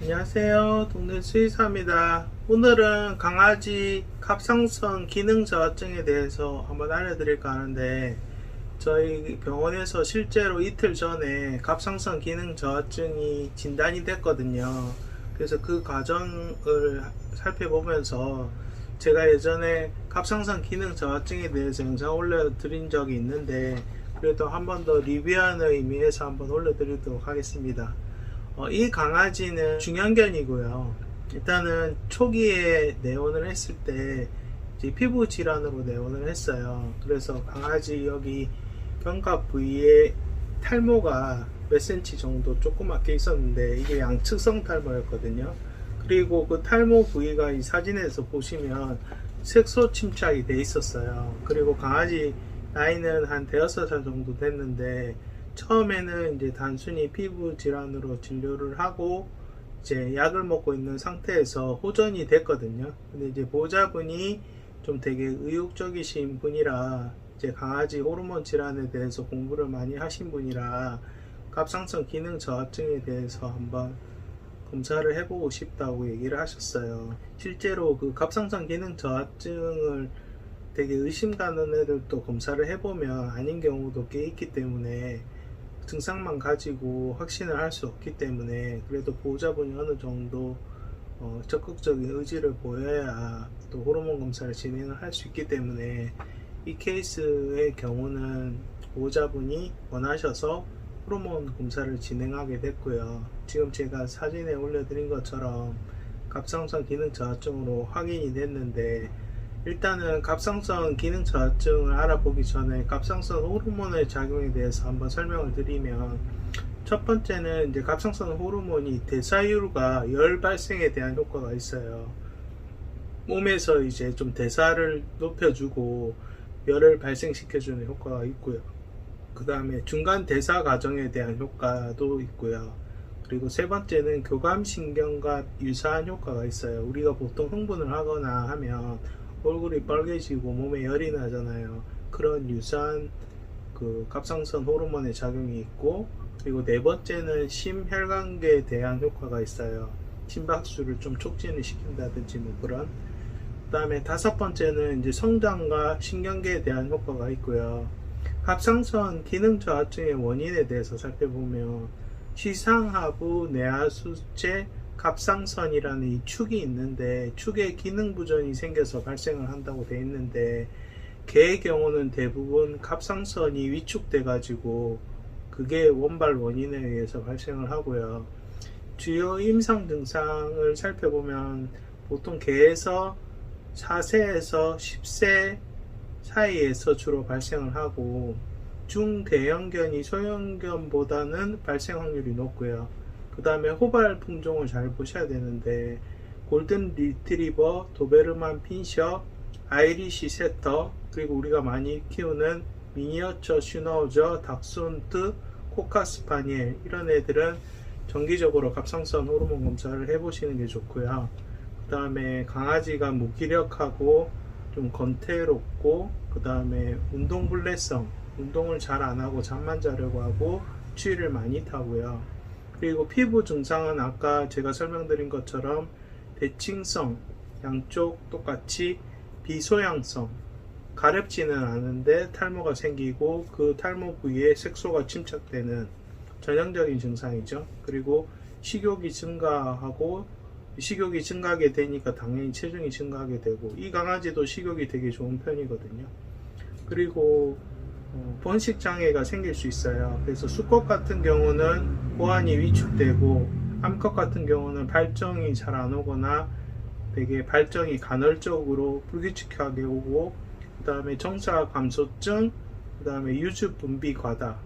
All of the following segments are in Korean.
안녕하세요. 동네 수의사입니다. 오늘은 강아지 갑상선 기능 저하증에 대해서 한번 알려드릴까 하는데, 저희 병원에서 실제로 이틀 전에 갑상선 기능 저하증이 진단이 됐거든요. 그래서 그 과정을 살펴보면서 제가 예전에 갑상선 기능 저하증에 대해서 영상 올려드린 적이 있는데, 그래도 한 번 더 리뷰하는 의미에서 한번 올려드리도록 하겠습니다. 이 강아지는 중형견이고요. 일단은 초기에 내원을 했을 때 이제 피부 질환으로 내원을 했어요. 그래서 강아지 여기 견갑 부위에 탈모가 몇 센치 정도 조그맣게 있었는데, 이게 양측성 탈모였거든요. 그리고 그 탈모 부위가 이 사진에서 보시면 색소 침착이 돼 있었어요. 그리고 강아지 나이는 한 대여섯 살 정도 됐는데, 처음에는 이제 단순히 피부 질환으로 진료를 하고 이제 약을 먹고 있는 상태에서 호전이 됐거든요. 근데 이제 보호자분이 좀 되게 의욕적이신 분이라, 이제 강아지 호르몬 질환에 대해서 공부를 많이 하신 분이라 갑상선 기능 저하증에 대해서 한번 검사를 해보고 싶다고 얘기를 하셨어요. 실제로 그 갑상선 기능 저하증을 되게 의심 가는 애들도 검사를 해보면 아닌 경우도 꽤 있기 때문에, 증상만 가지고 확신을 할 수 없기 때문에, 그래도 보호자분이 어느 정도 적극적인 의지를 보여야 또 호르몬 검사를 진행을 할 수 있기 때문에, 이 케이스의 경우는 보호자분이 원하셔서 호르몬 검사를 진행하게 됐고요. 지금 제가 사진에 올려드린 것처럼 갑상선 기능 저하증으로 확인이 됐는데, 일단은 갑상선 기능 저하증을 알아보기 전에 갑상선 호르몬의 작용에 대해서 한번 설명을 드리면, 첫 번째는 이제 갑상선 호르몬이 대사율과 열 발생에 대한 효과가 있어요. 몸에서 이제 좀 대사를 높여주고 열을 발생시켜주는 효과가 있고요. 그 다음에 중간 대사 과정에 대한 효과도 있고요. 그리고 세 번째는 교감신경과 유사한 효과가 있어요. 우리가 보통 흥분을 하거나 하면 얼굴이 빨개지고 몸에 열이 나잖아요. 그런 유사한 그 갑상선 호르몬의 작용이 있고, 그리고 네 번째는 심혈관계에 대한 효과가 있어요. 심박수를 좀 촉진을 시킨다든지 뭐 그런. 그 다음에 다섯 번째는 이제 성장과 신경계에 대한 효과가 있고요. 갑상선 기능 저하증의 원인에 대해서 살펴보면, 시상하부 내하수체 갑상선이라는 이 축이 있는데, 축에 기능 부전이 생겨서 발생을 한다고 되어 있는데, 개의 경우는 대부분 갑상선이 위축돼 가지고 그게 원발 원인에 의해서 발생을 하고요. 주요 임상 증상을 살펴보면 보통 개에서 4세에서 10세 사이에서 주로 발생을 하고, 중대형견이 소형견보다는 발생 확률이 높고요. 그 다음에 호발 품종을 잘 보셔야 되는데, 골든 리트리버, 도베르만 핀셔, 아이리시 세터, 그리고 우리가 많이 키우는 미니어처 슈나우저, 닥순트, 코카스파니엘, 이런 애들은 정기적으로 갑상선 호르몬 검사를 해보시는 게 좋고요. 그 다음에 강아지가 무기력하고 좀 건태롭고, 그 다음에 운동불내성, 운동을 잘 안하고 잠만 자려고 하고 추위를 많이 타고요. 그리고 피부 증상은 아까 제가 설명드린 것처럼 대칭성, 양쪽 똑같이 비소양성, 가렵지는 않은데 탈모가 생기고 그 탈모 부위에 색소가 침착되는 전형적인 증상이죠. 그리고 식욕이 증가하고, 식욕이 증가하게 되니까 당연히 체중이 증가하게 되고, 이 강아지도 식욕이 되게 좋은 편이거든요. 그리고 번식 장애가 생길 수 있어요. 그래서 수컷 같은 경우는 고환이 위축되고, 암컷 같은 경우는 발정이 잘 안 오거나 되게 발정이 간헐적으로 불규칙하게 오고, 그 다음에 정사 감소증, 그 다음에 유주 분비 과다,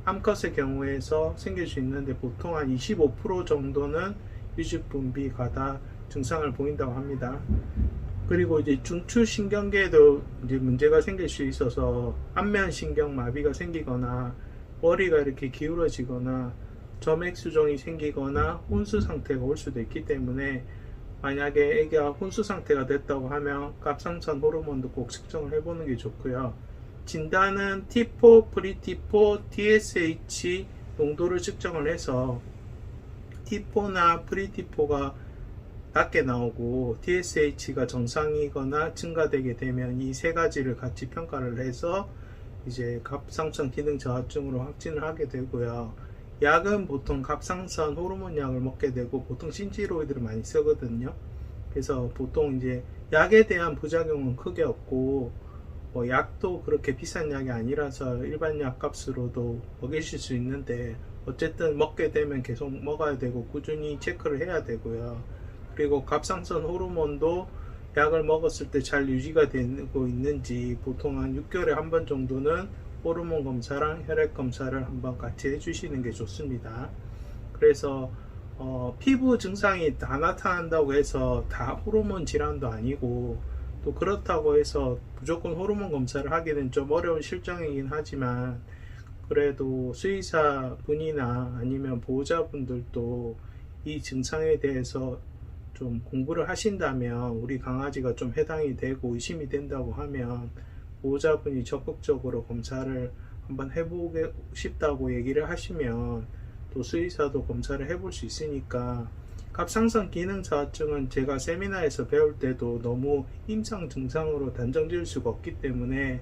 암컷의 경우에서 생길 수 있는데 보통 한 25% 정도는 유주 분비 과다 증상을 보인다고 합니다. 그리고 이제 중추신경계에도 이제 문제가 생길 수 있어서 안면신경 마비가 생기거나 머리가 이렇게 기울어지거나 점액수종이 생기거나 혼수 상태가 올 수도 있기 때문에, 만약에 애기가 혼수 상태가 됐다고 하면 갑상선 호르몬도 꼭 측정을 해보는 게 좋고요. 진단은 T4, 프리T4, TSH 농도를 측정을 해서 T4나 프리-T4가 낮게 나오고 TSH가 정상이거나 증가되게 되면 이 세 가지를 같이 평가를 해서 이제 갑상선 기능 저하증으로 확진을 하게 되고요. 약은 보통 갑상선 호르몬 약을 먹게 되고 보통 신지로이드를 많이 쓰거든요. 그래서 보통 이제 약에 대한 부작용은 크게 없고 뭐 약도 그렇게 비싼 약이 아니라서 일반 약 값으로도 먹이실 수 있는데 어쨌든 먹게 되면 계속 먹어야 되고 꾸준히 체크를 해야 되고요. 그리고 갑상선 호르몬도 약을 먹었을 때 잘 유지가 되고 있는지 보통 한 6개월에 한 번 정도는 호르몬 검사랑 혈액 검사를 한번 같이 해주시는 게 좋습니다. 그래서 피부 증상이 다 나타난다고 해서 다 호르몬 질환도 아니고 또 그렇다고 해서 무조건 호르몬 검사를 하기는 좀 어려운 실정이긴 하지만 그래도 수의사 분이나 아니면 보호자분들도 이 증상에 대해서 좀 공부를 하신다면 우리 강아지가 좀 해당이 되고 의심이 된다고 하면 보호자분이 적극적으로 검사를 한번 해보고 싶다고 얘기를 하시면 또 수의사도 검사를 해볼 수 있으니까 갑상선 기능 저하증은 제가 세미나에서 배울 때도 너무 임상 증상으로 단정 지을 수가 없기 때문에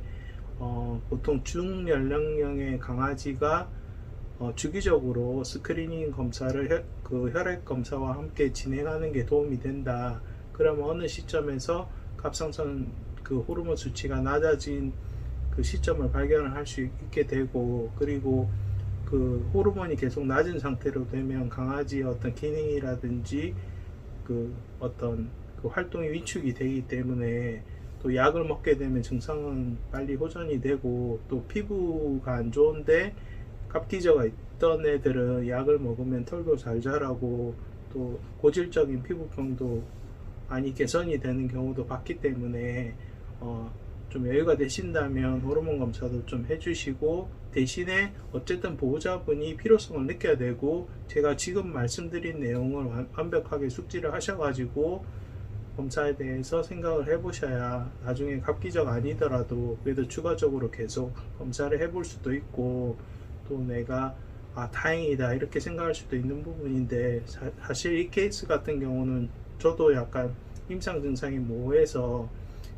보통 중연령형의 강아지가 주기적으로 스크리닝 검사를 그 혈액 검사와 함께 진행하는 게 도움이 된다. 그러면 어느 시점에서 갑상선 그 호르몬 수치가 낮아진 그 시점을 발견을 할 수 있게 되고 그리고 그 호르몬이 계속 낮은 상태로 되면 강아지의 어떤 기능이라든지 그 어떤 그 활동이 위축이 되기 때문에 또 약을 먹게 되면 증상은 빨리 호전이 되고 또 피부가 안 좋은데 갑기저가 있던 애들은 약을 먹으면 털도 잘 자라고 또 고질적인 피부병도 많이 개선이 되는 경우도 봤기 때문에 좀 여유가 되신다면 호르몬 검사도 좀 해주시고 대신에 어쨌든 보호자분이 필요성을 느껴야 되고 제가 지금 말씀드린 내용을 완벽하게 숙지를 하셔가지고 검사에 대해서 생각을 해보셔야 나중에 갑기적 아니더라도 그래도 추가적으로 계속 검사를 해볼 수도 있고 또 내가 다행이다 이렇게 생각할 수도 있는 부분인데 사실 이 케이스 같은 경우는 저도 약간 임상 증상이 모호해서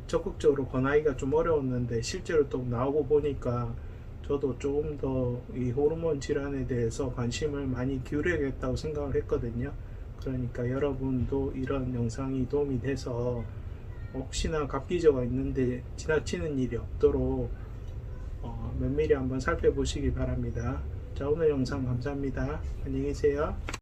적극적으로 권하기가 좀 어려웠는데 실제로 또 나오고 보니까 저도 조금 더 이 호르몬 질환에 대해서 관심을 많이 기울여야겠다고 생각을 했거든요. 그러니까 여러분도 이런 영상이 도움이 돼서 혹시나 갑기저가 있는데 지나치는 일이 없도록 면밀히 한번 살펴보시기 바랍니다. 자, 오늘 영상 감사합니다. 안녕히 계세요.